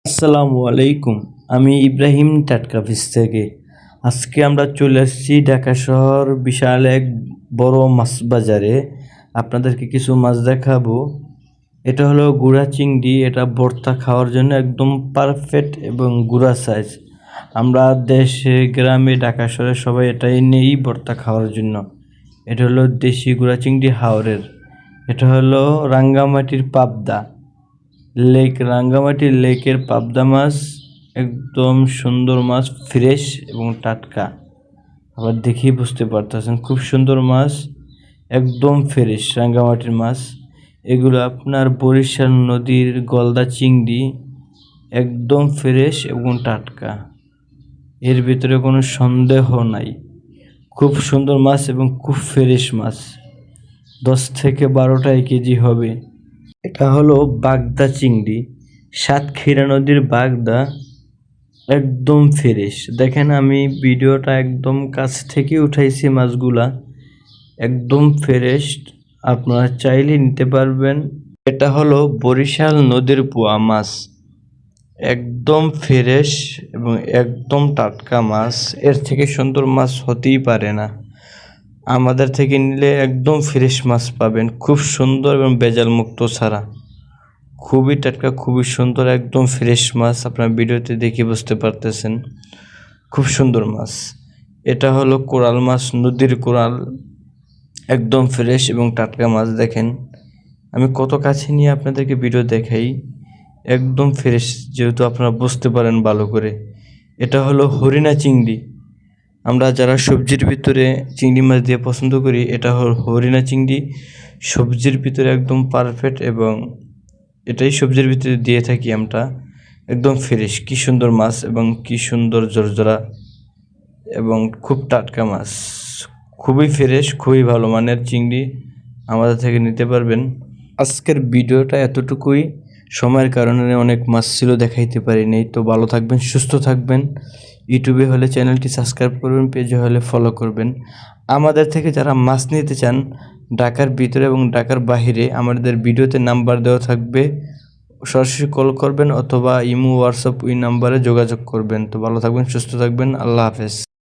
আসসালামু আলাইকুম। আমি ইব্রাহিম টাটকা ফিশ থেকে। আজকে আমরা চলে আসছি ঢাকা শহর বিশাল এক বড় মাছ বাজারে। আপনাদেরকে কিছু মাছ দেখাবো। এটা হলো গুড়া চিংড়ি। এটা ভর্তা খাওয়ার জন্য একদম পারফেক্ট এবং গুড়া সাইজ। আমরা দেশে গ্রামে ঢাকা শহরে সবাই এটাই নেই ভর্তা খাওয়ার জন্য। এটা হলো দেশি গুড়া চিংড়ি হাওরের। এটা হলো রাঙ্গামাটির পাবদা রাঙ্গামাটি লেকের পাবদা মাছ। একদম সুন্দর মাছ, ফ্রেশ এবং টাটকা। আবার দেখেই বুঝতে পারতেছেন খুব সুন্দর মাছ, একদম ফ্রেশ রাঙ্গামাটির মাছ। এগুলো আপনার বরিশাল নদীর গলদা চিংড়ি, একদম ফ্রেশ এবং টাটকা। এর ভিতরে কোনো সন্দেহ নাই। খুব সুন্দর মাছ এবং খুব ফ্রেশ মাছ। 10 থেকে 12টাই কেজি হবে। এটা হলো বাগদা চিংড়ি, সাতক্ষীরা নদীর বাগদা, একদম ফ্রেশ। দেখেন আমি ভিডিওটা একদম কাছ থেকে উঠাইছি, মাছগুলা একদম ফ্রেশ, আপনারা চাইলে নিতে পারবেন। এটা হলো বরিশাল নদীর পোয়া মাছ, একদম ফ্রেশ এবং একদম টাটকা মাছ। এর থেকে সুন্দর মাছ হতেই পারে না। আমাদের থেকে নিলে একদম ফ্রেশ মাছ পাবেন, খুব সুন্দর এবং ভেজাল মুক্ত ছাড়া। খুবই টাটকা, খুবই সুন্দর, একদম ফ্রেশ মাছ। আপনার ভিডিওতে দেখে বুঝতে পারতেছেন খুব সুন্দর মাছ। এটা হলো কোরাল মাছ, নদীর কোরাল, একদম ফ্রেশ এবং টাটকা মাছ। দেখেন আমি কত কাছে নিয়ে আপনাদেরকে ভিডিও দেখাই, একদম ফ্রেশ, যেহেতু আপনারা বুঝতে পারেন ভালো করে। এটা হলো হরিণা চিংড়ি। আমরা যারা সবজির ভিতরে চিংড়ি মাছ দিয়ে পছন্দ করি, এটা হলো হরিণা চিংড়ি। সবজির ভিতরে একদম পারফেক্ট এবং এটাই সবজির ভিতরে দিয়ে থাকি আমরা। একদম ফ্রেশ, কি সুন্দর মাছ এবং কি সুন্দর জরজরা এবং খুব টাটকা মাছ। খুবই ফ্রেশ, খুবই ভালো মানের চিংড়ি, আমাদের থেকে নিতে পারবেন। আজকের ভিডিওটা এতটুকুই। সময়ের কারণে অনেক মাছ ছিল, দেখাইতে পারিনি। তো ভালো থাকবেন, সুস্থ থাকবেন। ইউটিউবে হলে চ্যানেলটি সাবস্ক্রাইব করবেন, পেজে হলে ফলো করবেন। আমাদের থেকে যারা মাছ নিতে চান ঢাকার ভিতরে এবং ঢাকার বাহিরে, আমাদের ভিডিওতে নাম্বার দেওয়া থাকবে, সরাসরি কল করবেন অথবা ইমো, হোয়াটসঅ্যাপ ওই নাম্বারে যোগাযোগ করবেন। তো ভালো থাকবেন, সুস্থ থাকবেন। আল্লাহ হাফেজ।